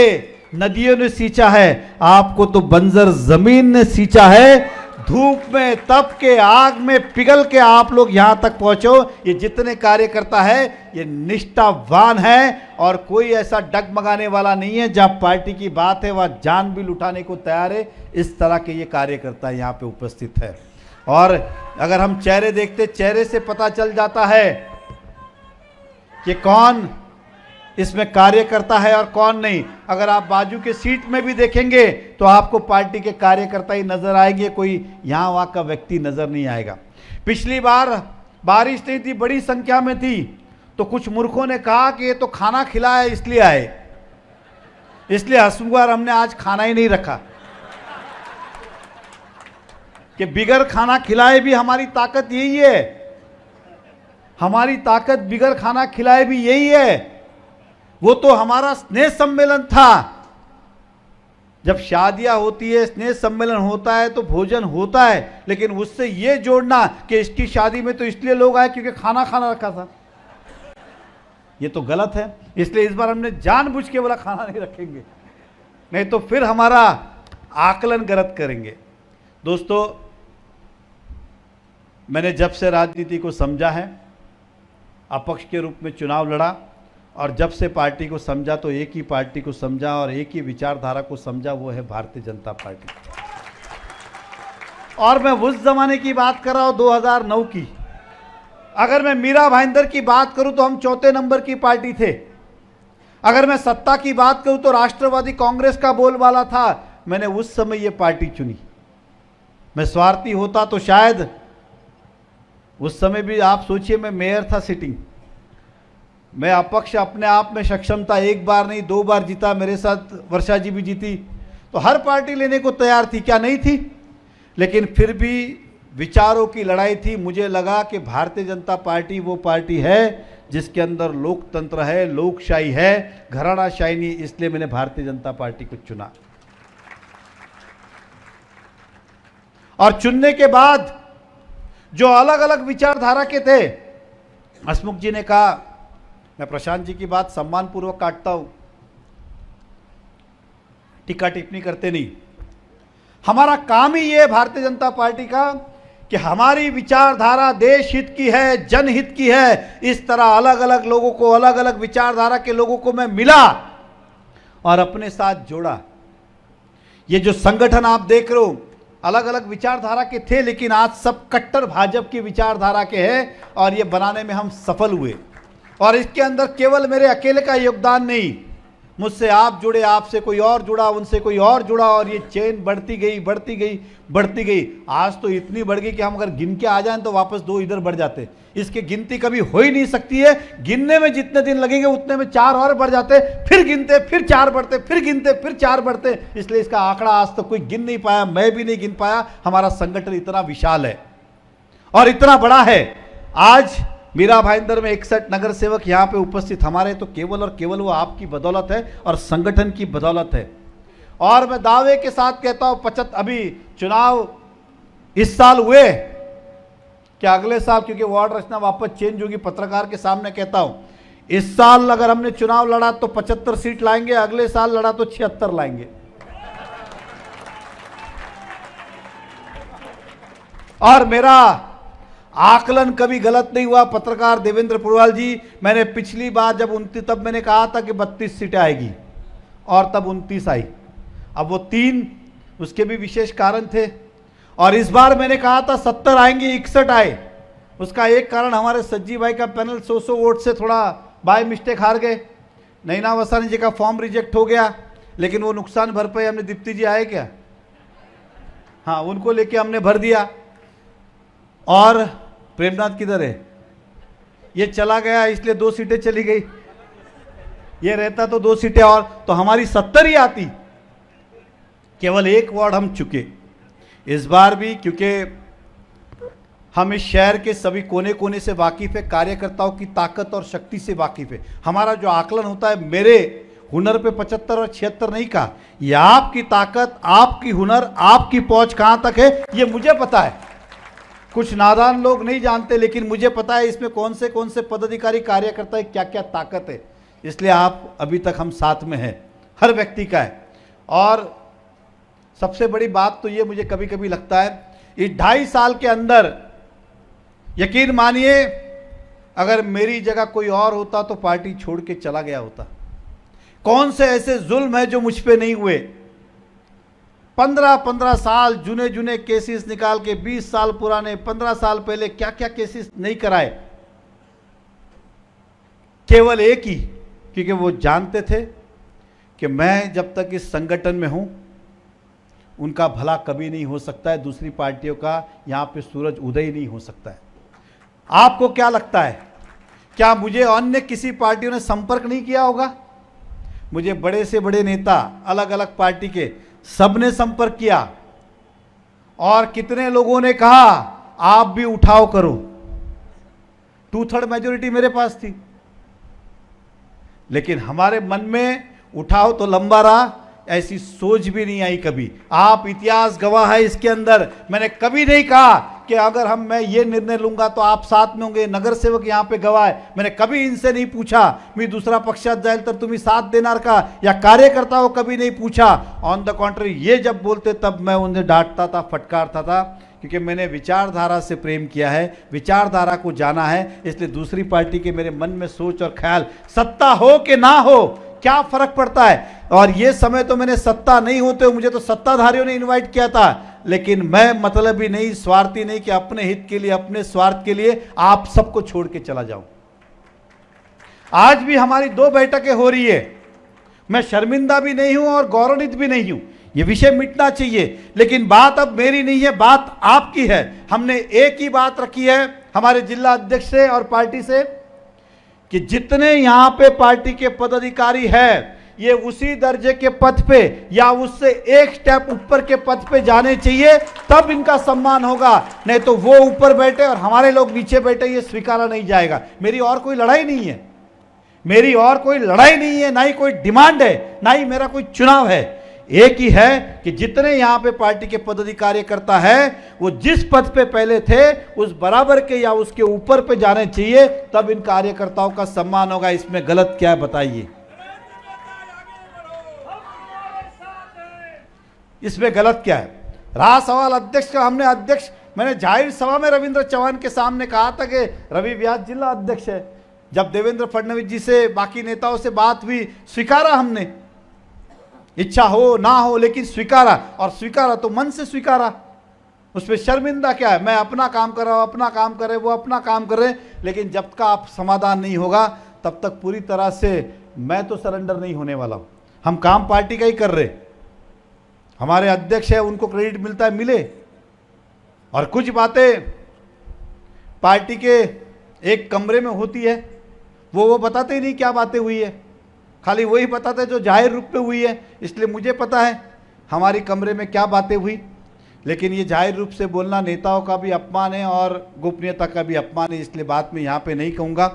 नदियों ने सींचा है, आपको तो बंजर जमीन ने सींचा है। धूप में, तप के, आग में पिघल के आप लोग यहां तक पहुंचो। ये जितने कार्यकर्ता है ये निष्ठावान है और कोई ऐसा डगमगाने वाला नहीं है। जहां पार्टी की बात है वहां जान भी लुटाने को तैयार है। इस तरह के ये कार्यकर्ता यहां पे उपस्थित है। और अगर हम चेहरे देखते, चेहरे से पता चल जाता है कि कौन इसमें कार्यकर्ता है और कौन नहीं। अगर आप बाजू के सीट में भी देखेंगे तो आपको पार्टी के कार्यकर्ता ही नजर आएंगे, कोई यहाँ वहाँ का व्यक्ति नजर नहीं आएगा। पिछली बार बारिश नहीं थी, बड़ी संख्या में थी, तो कुछ मूर्खों ने कहा कि ये तो खाना खिलाया इसलिए आए, इसलिए हंसूंगा। हमने आज खाना ही नहीं रखा कि बिगर खाना खिलाए भी हमारी ताकत यही है। हमारी ताकत बिगर खाना खिलाए भी यही है। वो तो हमारा स्नेह सम्मेलन था। जब शादियां होती है, स्नेह सम्मेलन होता है तो भोजन होता है, लेकिन उससे ये जोड़ना कि इसकी शादी में तो इसलिए लोग आए क्योंकि खाना खाना रखा था, ये तो गलत है। इसलिए इस बार हमने जानबूझ के बोला खाना नहीं रखेंगे, नहीं तो फिर हमारा आकलन गलत करेंगे। दोस्तों, मैंने जब से राजनीति को समझा है, अपक्ष के रूप में चुनाव लड़ा, और जब से पार्टी को समझा तो एक ही पार्टी को समझा और एक ही विचारधारा को समझा, वो है भारतीय जनता पार्टी। और मैं उस जमाने की बात कर रहा हूं, 2009 की। अगर मैं मीरा भाईंदर की बात करूं तो हम 4थे नंबर की पार्टी थे। अगर मैं सत्ता की बात करूं तो राष्ट्रवादी कांग्रेस का बोलबाला था। मैंने उस समय ये पार्टी चुनी। मैं स्वार्थी होता तो शायद उस समय भी, आप सोचिए, मैं मेयर था सिटिंग। मैं अपक्ष अपने आप में सक्षम था, एक बार नहीं 2 बार जीता, मेरे साथ वर्षा जी भी जीती, तो हर पार्टी लेने को तैयार थी, क्या नहीं थी? लेकिन फिर भी विचारों की लड़ाई थी। मुझे लगा कि भारतीय जनता पार्टी वो पार्टी है जिसके अंदर लोकतंत्र है, लोकशाही है, घरानाशाही नहीं, इसलिए मैंने भारतीय जनता पार्टी को चुना। और चुनने के बाद जो अलग अलग विचारधारा के थे, हसमुख जी ने कहा, मैं प्रशांत जी की बात सम्मानपूर्वक काटता हूं, टीका टिप्पणी करते नहीं। हमारा काम ही ये भारतीय जनता पार्टी का कि हमारी विचारधारा देश हित की है, जनहित की है। इस तरह अलग अलग लोगों को, अलग अलग विचारधारा के लोगों को मैं मिला और अपने साथ जोड़ा। ये जो संगठन आप देख रहे हो, अलग अलग विचारधारा के थे, लेकिन आज सब कट्टर भाजपा की विचारधारा के हैं और ये बनाने में हम सफल हुए। और इसके अंदर केवल मेरे अकेले का योगदान नहीं, मुझसे आप जुड़े, आपसे कोई और जुड़ा, उनसे कोई और जुड़ा, और ये चेन बढ़ती गई बढ़ती गई बढ़ती गई। आज तो इतनी बढ़ गई कि हम अगर गिन के आ जाएं तो वापस 2 इधर बढ़ जाते। इसकी गिनती कभी हो ही नहीं सकती है। गिनने में जितने दिन लगेंगे उतने में 4 और बढ़ जाते, फिर गिनते, फिर 4 बढ़ते, फिर गिनते, फिर 4 बढ़ते। इसलिए इसका आंकड़ा आज तक कोई गिन नहीं पाया, मैं भी नहीं गिन पाया। हमारा संगठन इतना विशाल है और इतना बड़ा है। आज मीरा भाईंदर में 61 नगर सेवक यहाँ पे उपस्थित हमारे, तो केवल और केवल वो आपकी बदौलत है और संगठन की बदौलत है। और मैं दावे के साथ कहता हूँ, 75 अभी चुनाव इस साल हुए क्या अगले साल, क्योंकि वार्ड रचना वापस चेंज होगी, पत्रकार के सामने कहता हूँ, इस साल अगर हमने चुनाव लड़ा तो 75 सीट लाएंगे, अगले साल लड़ा तो 76 लाएंगे। और मेरा आकलन कभी गलत नहीं हुआ। पत्रकार देवेंद्र पुरवाल जी, मैंने पिछली बार जब 29, तब मैंने कहा था कि 32 सीटें आएगी और तब 29 आई। अब वो 3, उसके भी विशेष कारण थे। और इस बार मैंने कहा था 70 आएंगे, 61 आए। उसका एक कारण हमारे सज्जी भाई का पैनल 100 वोट से थोड़ा बाय मिस्टेक हार गए। नैना वसानी जी का फॉर्म रिजेक्ट हो गया, लेकिन वो नुकसान भरपाई हमने, दीप्ति जी आए क्या? हाँ, उनको लेके हमने भर दिया। और प्रेमनाथ किधर है? ये चला गया, इसलिए 2 सीटें चली गई। ये रहता तो 2 सीटें और, तो हमारी 70 ही आती। केवल 1 वार्ड हम चुके इस बार भी, क्योंकि हम इस शहर के सभी कोने कोने से वाकिफ है, कार्यकर्ताओं की ताकत और शक्ति से वाकिफ है। हमारा जो आकलन होता है, मेरे हुनर पे 75 और 76 नहीं कहा, यह आपकी ताकत, आपकी हुनर, आपकी पहुंच कहां तक है ये मुझे पता है। कुछ नादान लोग नहीं जानते, लेकिन मुझे पता है इसमें कौन से पदाधिकारी, कार्यकर्ता है, क्या क्या ताकत है। इसलिए आप अभी तक हम साथ में हैं, हर व्यक्ति का है। और सबसे बड़ी बात तो ये मुझे कभी कभी लगता है, इस 2.5 साल के अंदर यकीन मानिए, अगर मेरी जगह कोई और होता तो पार्टी छोड़ के चला गया होता। कौन से ऐसे जुल्म है जो मुझ पे नहीं हुए। 15 साल जुने जुने केसेस निकाल के, 20 साल पुराने, 15 साल पहले क्या क्या केसेस नहीं कराए। केवल एक ही, क्योंकि वो जानते थे कि मैं जब तक इस संगठन में हूं, उनका भला कभी नहीं हो सकता है, दूसरी पार्टियों का यहां पे सूरज उदय नहीं हो सकता है। आपको क्या लगता है, क्या मुझे अन्य किसी पार्टियों ने संपर्क नहीं किया होगा? मुझे बड़े से बड़े नेता, अलग अलग पार्टी के, सबने संपर्क किया। और कितने लोगों ने कहा आप भी उठाव करो। 2/3 मेजोरिटी मेरे पास थी, लेकिन हमारे मन में उठाव तो लंबा रहा, ऐसी सोच भी नहीं आई कभी। आप इतिहास गवाह है इसके अंदर। मैंने कभी नहीं कहा कि अगर मैं ये निर्णय लूंगा तो आप साथ में होंगे। नगर सेवक यहाँ पे गवाह है, मैंने कभी इनसे नहीं पूछा मी दुसरा पक्षात जाईल तर तुम्ही साथ देणार का, या कार्यकर्ताओं कभी नहीं पूछा। ऑन द कॉन्ट्री, ये जब बोलते तब मैं उन्हें डांटता था, फटकारता था, क्योंकि मैंने विचारधारा से प्रेम किया है, विचारधारा को जाना है। इसलिए दूसरी पार्टी के मेरे मन में सोच और ख्याल, सत्ता हो कि ना हो क्या फर्क पड़ता है। और ये समय तो मैंने सत्ता नहीं होते हुए, मुझे तो सत्ताधारियों ने इनवाइट किया था, लेकिन मैं मतलब ही नहीं, स्वार्थी नहीं कि अपने हित के लिए, अपने स्वार्थ के लिए आप सबको छोड़ के चला जाऊं। आज भी हमारी 2 बैठकें हो रही है, मैं शर्मिंदा भी नहीं हूं और गौरवान्वित भी नहीं हूं। ये विषय मिटना चाहिए, लेकिन बात अब मेरी नहीं है, बात आपकी है। हमने एक ही बात रखी है हमारे जिला अध्यक्ष से और पार्टी से कि जितने यहां पे पार्टी के पदाधिकारी हैं, ये उसी दर्जे के पद पे या उससे एक स्टेप ऊपर के पद पे जाने चाहिए, तब इनका सम्मान होगा। नहीं तो वो ऊपर बैठे और हमारे लोग नीचे बैठे, ये स्वीकारा नहीं जाएगा। मेरी और कोई लड़ाई नहीं है, मेरी और कोई लड़ाई नहीं है, ना ही कोई डिमांड है, ना ही मेरा कोई चुनाव है। एक ही है कि जितने यहां पे पार्टी के पदाधिकारी करता है, वो जिस पद पे पहले थे उस बराबर के या उसके ऊपर पे जाने चाहिए, तब इन कार्यकर्ताओं का सम्मान होगा। इसमें गलत क्या है बताइए? इसमें गलत क्या है? रहा सवाल अध्यक्ष का, हमने अध्यक्ष, मैंने जाहिर सभा में रविंद्र चौहान के सामने कहा था कि रवि व्यास जिला अध्यक्ष है। जब देवेंद्र फडणवीस जी से, बाकी नेताओं से बात हुई, स्वीकारा हमने, इच्छा हो ना हो लेकिन स्वीकारा, और स्वीकारा तो मन से स्वीकारा। उसमें शर्मिंदा क्या है? मैं अपना काम कर रहा हूं, अपना काम कर रहे, वो अपना काम कर रहे, लेकिन जब तक आप समाधान नहीं होगा तब तक पूरी तरह से मैं तो सरेंडर नहीं होने वाला हूँ। हम काम पार्टी का ही कर रहे, हमारे अध्यक्ष है उनको क्रेडिट मिलता है मिले, और कुछ बातें पार्टी के एक कमरे में होती है वो बताते ही नहीं क्या बातें हुई है, खाली वही बताते जो जाहिर रूप में हुई है। इसलिए मुझे पता है हमारी कमरे में क्या बातें हुई, लेकिन ये जाहिर रूप से बोलना नेताओं का भी अपमान है और गोपनीयता का भी अपमान है, इसलिए बात मैं यहाँ पे नहीं कहूँगा।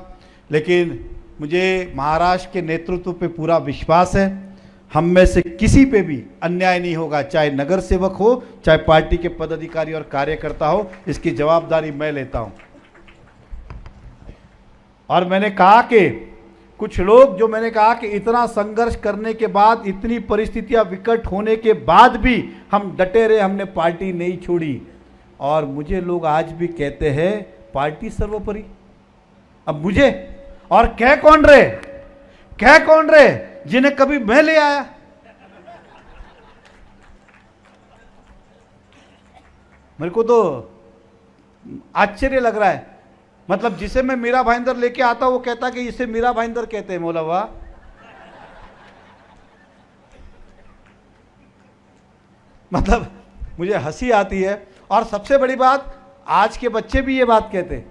लेकिन मुझे महाराष्ट्र के नेतृत्व पे पूरा विश्वास है, हम में से किसी पे भी अन्याय नहीं होगा, चाहे नगर सेवक हो, चाहे पार्टी के पदाधिकारी और कार्यकर्ता हो, इसकी जवाबदारी मैं लेता हूँ। और मैंने कहा कि कुछ लोग जो मैंने कहा कि इतना संघर्ष करने के बाद, इतनी परिस्थितियां विकट होने के बाद भी हम डटे रहे, हमने पार्टी नहीं छोड़ी। और मुझे लोग आज भी कहते हैं पार्टी सर्वोपरि। अब मुझे और कह कौन रहे जिन्हें कभी मैं ले आया? मेरे को तो आश्चर्य लग रहा है, मतलब जिसे मैं मीरा भाईंदर लेके आता हूं वो कहता कि इसे मीरा भाईंदर कहते हैं। मौलवा मतलब मुझे हंसी आती है। और सबसे बड़ी बात, आज के बच्चे भी ये बात कहते हैं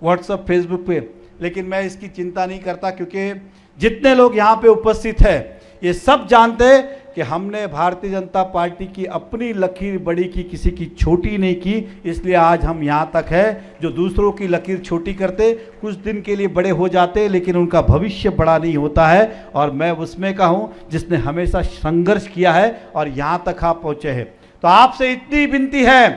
व्हाट्सएप फेसबुक पे, लेकिन मैं इसकी चिंता नहीं करता, क्योंकि जितने लोग यहाँ पे उपस्थित हैं ये सब जानते हैं कि हमने भारतीय जनता पार्टी की अपनी लकीर बड़ी की, किसी की छोटी नहीं की, इसलिए आज हम यहाँ तक है। जो दूसरों की लकीर छोटी करते कुछ दिन के लिए बड़े हो जाते, लेकिन उनका भविष्य बड़ा नहीं होता है। और मैं उसमें का हूँ जिसने हमेशा संघर्ष किया है और यहाँ तक आप पहुँचे हैं। तो आपसे इतनी विनती है,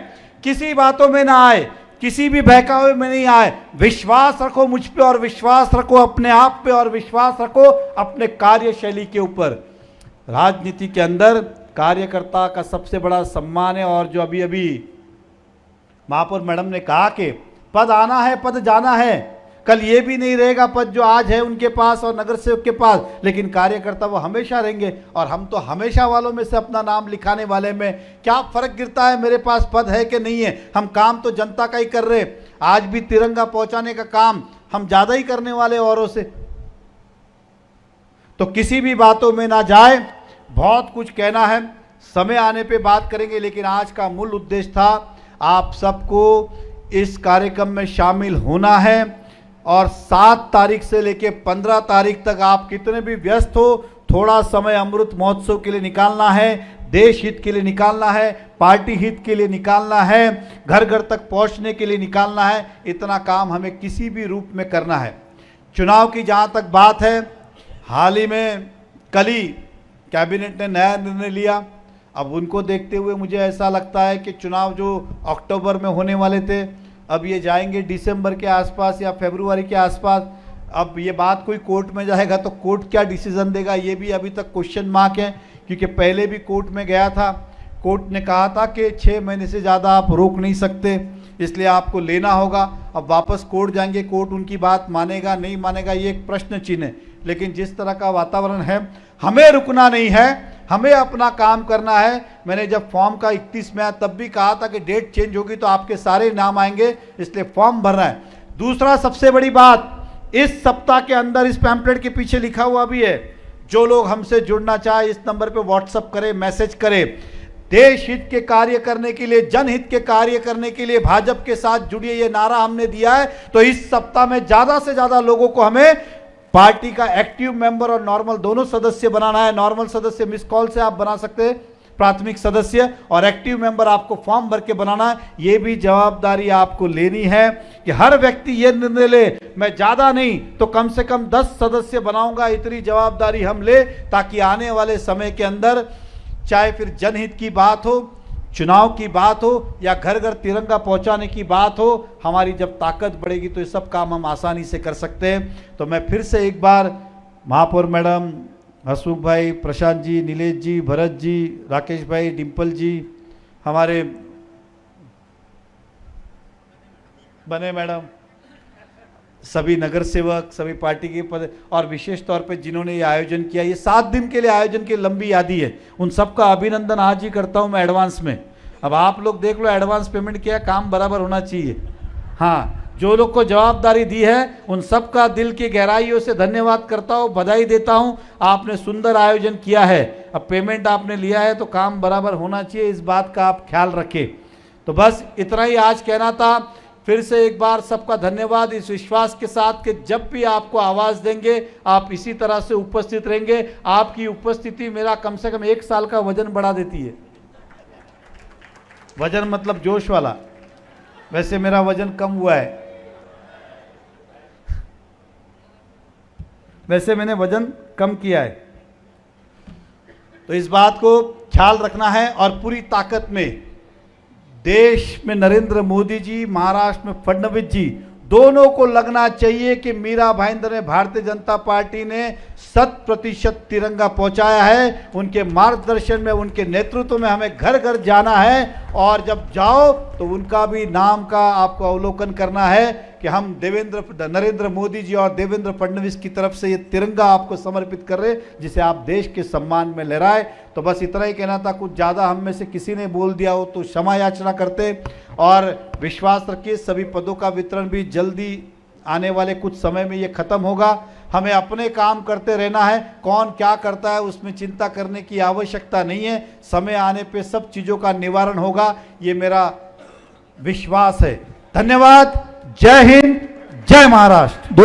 किसी बातों में ना आए, किसी भी बहकावे में नहीं आए, विश्वास रखो मुझ पे और विश्वास रखो अपने आप पे और विश्वास रखो अपने कार्यशैली के ऊपर। राजनीति के अंदर कार्यकर्ता का सबसे बड़ा सम्मान है। और जो अभी अभी महापौर मैडम ने कहा कि पद आना है पद जाना है, कल ये भी नहीं रहेगा पद जो आज है उनके पास और नगर सेवक के पास, लेकिन कार्यकर्ता वो हमेशा रहेंगे। और हम तो हमेशा वालों में से अपना नाम लिखाने वाले में क्या फर्क गिरता है मेरे पास पद है कि नहीं है, हम काम तो जनता का ही कर रहे। आज भी तिरंगा पहुंचाने का काम हम ज़्यादा ही करने वाले औरों से। तो किसी भी बातों में ना जाए, बहुत कुछ कहना है, समय आने पे बात करेंगे, लेकिन आज का मूल उद्देश्य था आप सबको इस कार्यक्रम में शामिल होना है। और 7 तारीख से लेकर 15 तारीख तक आप कितने भी व्यस्त हो, थोड़ा समय अमृत महोत्सव के लिए निकालना है, देश हित के लिए निकालना है, पार्टी हित के लिए निकालना है, घर घर तक पहुंचने के लिए निकालना है। इतना काम हमें किसी भी रूप में करना है। चुनाव की जहां तक बात है, हाल ही में कल ही कैबिनेट ने नया निर्णय लिया। अब उनको देखते हुए मुझे ऐसा लगता है कि चुनाव जो अक्टूबर में होने वाले थे, अब ये जाएंगे दिसंबर के आसपास या फरवरी के आसपास। अब ये बात कोई कोर्ट में जाएगा तो कोर्ट क्या डिसीजन देगा, ये भी अभी तक क्वेश्चन मार्क है। क्योंकि पहले भी कोर्ट में गया था, कोर्ट ने कहा था कि 6 महीने से ज़्यादा आप रोक नहीं सकते, इसलिए आपको लेना होगा। अब वापस कोर्ट जाएंगे, कोर्ट उनकी बात मानेगा नहीं मानेगा ये एक प्रश्न चिन्ह है। लेकिन जिस तरह का वातावरण है, हमें रुकना नहीं है, हमें अपना काम करना है। मैंने जब फॉर्म का 31 में आया तब भी कहा था कि डेट चेंज होगी तो आपके सारे नाम आएंगे, इसलिए फॉर्म भरना है। दूसरा सबसे बड़ी बात, इस सप्ताह के अंदर इस पैम्पलेट के पीछे लिखा हुआ भी है, जो लोग हमसे जुड़ना चाहे इस नंबर पे व्हाट्सअप करें, मैसेज करें। देश हित के कार्य करने के लिए, जनहित के कार्य करने के लिए भाजपा के साथ जुड़िए, ये नारा हमने दिया है। तो इस सप्ताह में ज़्यादा से ज़्यादा लोगों को हमें पार्टी का एक्टिव मेंबर और नॉर्मल दोनों सदस्य बनाना है। नॉर्मल सदस्य मिस कॉल से आप बना सकते हैं, प्राथमिक सदस्य, और एक्टिव मेंबर आपको फॉर्म भर के बनाना है। ये भी जवाबदारी आपको लेनी है कि हर व्यक्ति ये निर्णय ले, मैं ज़्यादा नहीं तो कम से कम 10 सदस्य बनाऊंगा। इतनी जवाबदारी हम ले, ताकि आने वाले समय के अंदर चाहे फिर जनहित की बात हो, चुनाव की बात हो, या घर घर तिरंगा पहुंचाने की बात हो, हमारी जब ताकत बढ़ेगी तो ये सब काम हम आसानी से कर सकते हैं। तो मैं फिर से एक बार महापौर मैडम, हसमुख भाई, प्रशांत जी, नीलेश जी, भरत जी, राकेश भाई, डिम्पल जी, हमारे बने मैडम, सभी नगर सेवक, सभी पार्टी के पद, और विशेष तौर पे जिन्होंने ये आयोजन किया, ये 7 दिन के लिए आयोजन की लंबी यादी है, उन सबका अभिनंदन आज ही करता हूँ मैं एडवांस में। अब आप लोग देख लो, एडवांस पेमेंट किया, काम बराबर होना चाहिए। हाँ, जो लोग को जवाबदारी दी है उन सब का दिल की गहराइयों से धन्यवाद करता हूँ, बधाई देता हूँ। आपने सुंदर आयोजन किया है। अब पेमेंट आपने लिया है तो काम बराबर होना चाहिए, इस बात का आप ख्याल रखें। तो बस इतना ही आज कहना था। फिर से एक बार सबका धन्यवाद, इस विश्वास के साथ कि जब भी आपको आवाज़ देंगे आप इसी तरह से उपस्थित रहेंगे। आपकी उपस्थिति मेरा कम से कम 1 साल का वजन बढ़ा देती है। वजन मतलब जोश वाला। वैसे मेरा वजन कम हुआ है, वैसे मैंने वजन कम किया है। तो इस बात को ख्याल रखना है और पूरी ताकत में देश में नरेंद्र मोदी जी, महाराष्ट्र में फडणवीस जी, दोनों को लगना चाहिए कि मीरा भाईंदर में भारतीय जनता पार्टी ने 100% तिरंगा पहुंचाया है। उनके मार्गदर्शन में, उनके नेतृत्व में हमें घर घर जाना है और जब जाओ तो उनका भी नाम का आपको अवलोकन करना है कि हम नरेंद्र मोदी जी और देवेंद्र फडणवीस की तरफ से ये तिरंगा आपको समर्पित कर रहे, जिसे आप देश के सम्मान में लहराए। तो बस इतना ही कहना था। कुछ ज़्यादा हम में से किसी ने बोल दिया हो तो क्षमा याचना करते और विश्वास रखिए सभी पदों का वितरण भी जल्दी आने वाले कुछ समय में ये खत्म होगा। हमें अपने काम करते रहना है, कौन क्या करता है उसमें चिंता करने की आवश्यकता नहीं है। समय आने पे सब चीज़ों का निवारण होगा, ये मेरा विश्वास है। धन्यवाद। जय हिंद, जय महाराष्ट्र।